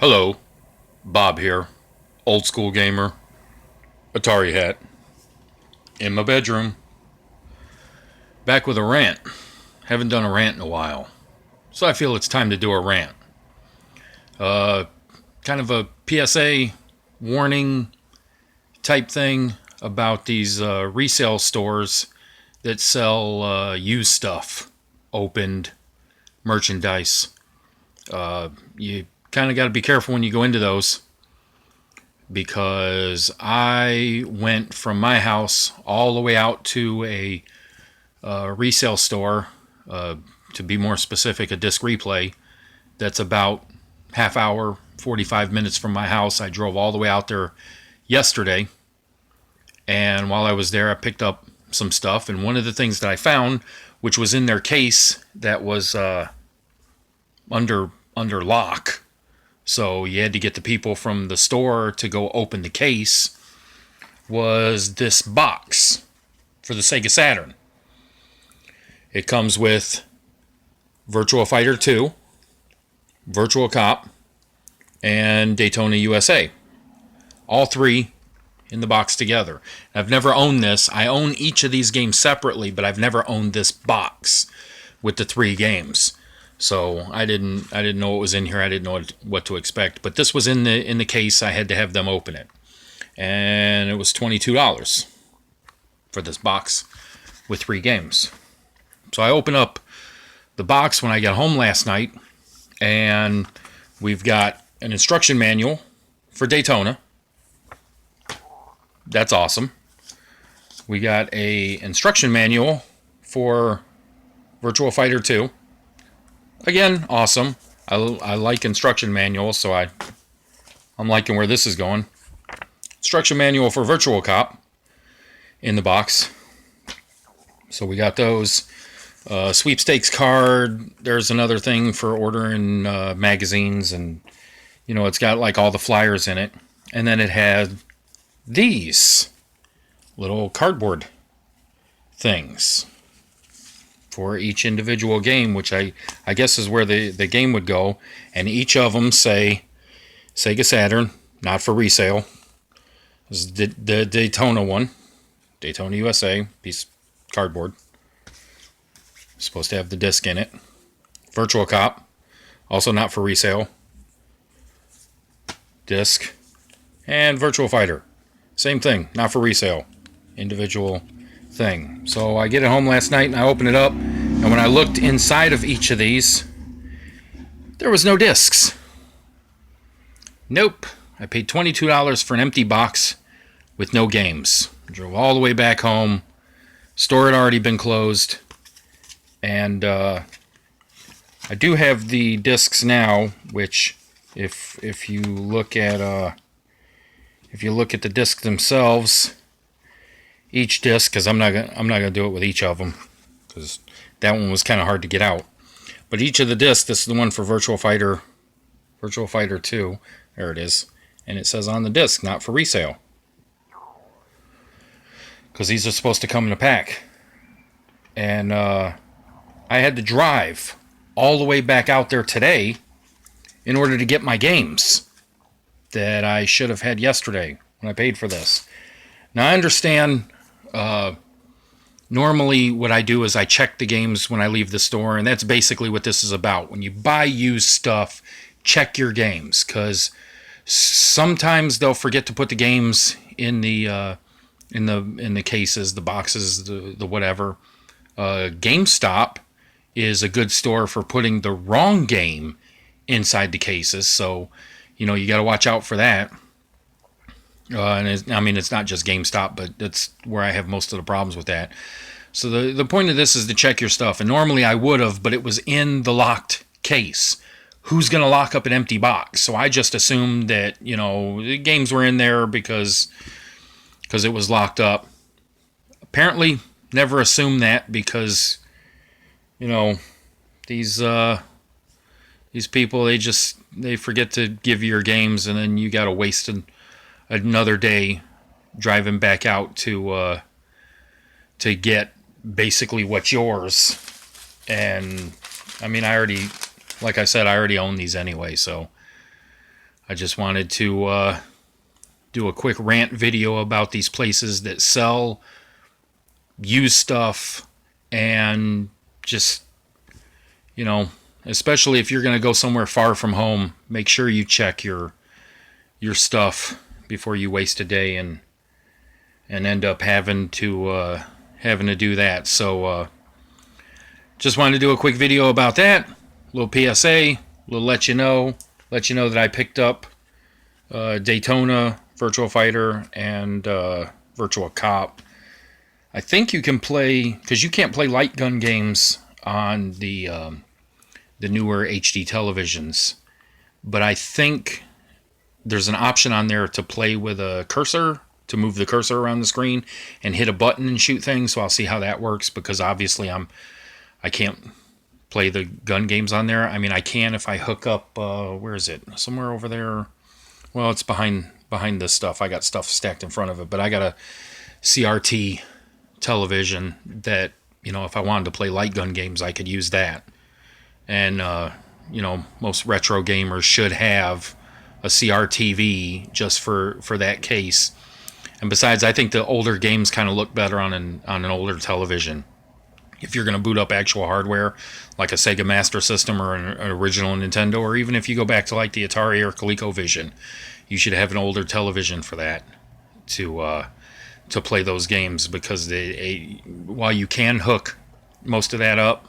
Hello, Bob here. Old school gamer, Atari hat, in my bedroom. Back with a rant. Haven't done a rant in a while. So I feel it's time to do a rant. Uh, Kind of a PSA warning type thing about these resale stores that sell used stuff, opened merchandise. You kind of got to be careful when you go into those because I went from my house all the way out to a resale store, to be more specific, a disc replay that's about half hour, 45 minutes from my house. I drove all the way out there yesterday, and while I was there, I picked up some stuff. And one of the things that I found, which was in their case, that was under lock, so you had to get the people from the store to go open the case, was this box for the Sega Saturn. It comes with Virtua Fighter 2, Virtual Cop, and Daytona USA. All three in the box together. I've never owned this. I own each of these games separately, but I've never owned this box with the three games. So I didn't know what was in here. I didn't know what to expect. But this was in the case. I had to have them open it, and it was $22 for this box with three games. So I opened up the box when I got home last night, and we've got an instruction manual for Daytona. That's awesome. We got a instruction manual for Virtua Fighter 2. Again, awesome. I like instruction manuals, so I'm liking where this is going. Instruction manual for Virtual Cop in the box. So we got those. Sweepstakes card. There's another thing for ordering magazines, and it's got like all the flyers in it. And then it had these little cardboard things for each individual game, which I guess is where the game would go. And each of them say Sega Saturn, not for resale. This is the Daytona one. Daytona USA, piece of cardboard. Supposed to have the disc in it. Virtual Cop, also not for resale. Disc. And Virtual Fighter, same thing, not for resale. Individual thing. So I get it home last night and I open it up, and when I looked inside of each of these, there was no discs. Nope. I paid $22 for an empty box with no games. I drove all the way back home. Store had already been closed. And I do have the discs now, which if you look at the discs themselves, each disc, because I'm not gonna do it with each of them, because that one was kind of hard to get out. But each of the discs, this is the one for Virtual Fighter 2. There it is, and it says on the disc, not for resale, because these are supposed to come in a pack. And I had to drive all the way back out there today in order to get my games that I should have had yesterday when I paid for this. Now I understand. Normally what I do is I check the games when I leave the store, and that's basically what this is about. When you buy used stuff, check your games, because sometimes they'll forget to put the games in the cases, the boxes, the whatever. GameStop is a good store for putting the wrong game inside the cases, so you got to watch out for that. And it's not just GameStop, but that's where I have most of the problems with that. So the point of this is to check your stuff. And normally I would have, but it was in the locked case. Who's going to lock up an empty box? So I just assumed that, the games were in there because it was locked up. Apparently, never assumed that because, these people, they forget to give you your games, and then you got to waste another day driving back out to get basically what's yours. And I already, like I said, I already own these anyway, so I just wanted to do a quick rant video about these places that sell used stuff, and just, you know, especially if you're going to go somewhere far from home, make sure you check your stuff before you waste a day and end up having to do that. So just wanted to do a quick video about that. A little PSA. We'll let you know that I picked up Daytona, Virtua Fighter, and Virtua Cop. I think you can play, because you can't play light gun games on the newer HD televisions, but I think there's an option on there to play with a cursor, to move the cursor around the screen and hit a button and shoot things. So I'll see how that works, because obviously I can't play the gun games on there. I mean, I can if I hook up, where is it? Somewhere over there. Well, it's behind this stuff. I got stuff stacked in front of it, but I got a CRT television that, you know, if I wanted to play light gun games, I could use that. And, you know, most retro gamers should have a CRTV just for that case. And besides, I think the older games kind of look better on an older television. If you're going to boot up actual hardware, like a Sega Master System or an original Nintendo, or even if you go back to like the Atari or ColecoVision, you should have an older television for that to play those games, because while you can hook most of that up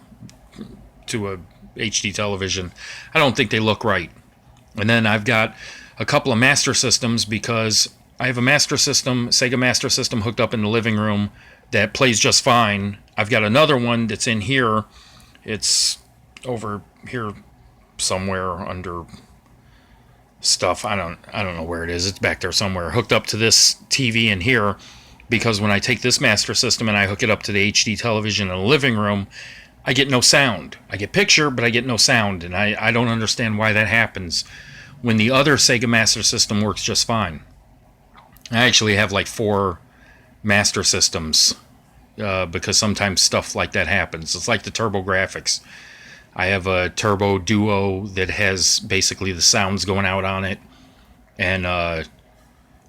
to a HD television, I don't think they look right. And then I've got a couple of Master Systems, because I have a Master System, Sega Master System, hooked up in the living room that plays just fine. I've got another one that's in here. It's over here somewhere under stuff. I don't know where it is. It's back there somewhere, hooked up to this TV in here, because when I take this Master System and I hook it up to the HD television in the living room, I get no sound. I get picture, but I get no sound, and I don't understand why that happens when the other Sega Master System works just fine. I actually have like 4 Master Systems, because sometimes stuff like that happens. It's like the TurboGrafx. I have a Turbo Duo that has basically the sounds going out on it, and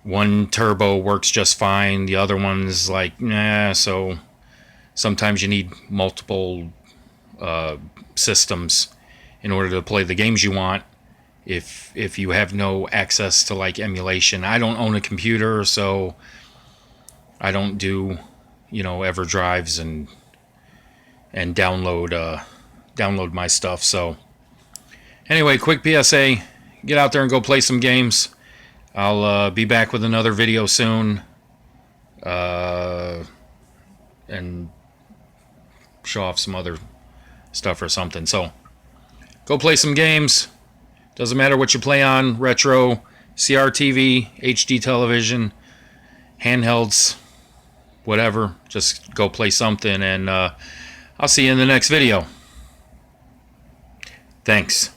one turbo works just fine. The other one's like, nah. So sometimes you need multiple systems in order to play the games you want. If you have no access to like emulation, I don't own a computer, so I don't do, you know, EverDrives and download my stuff. So anyway, quick PSA: get out there and go play some games. I'll be back with another video soon, and show off some other stuff or something. So go play some games. Doesn't matter what you play on: retro, CRTV, HD television, handhelds, whatever. Just go play something, and I'll see you in the next video. Thanks.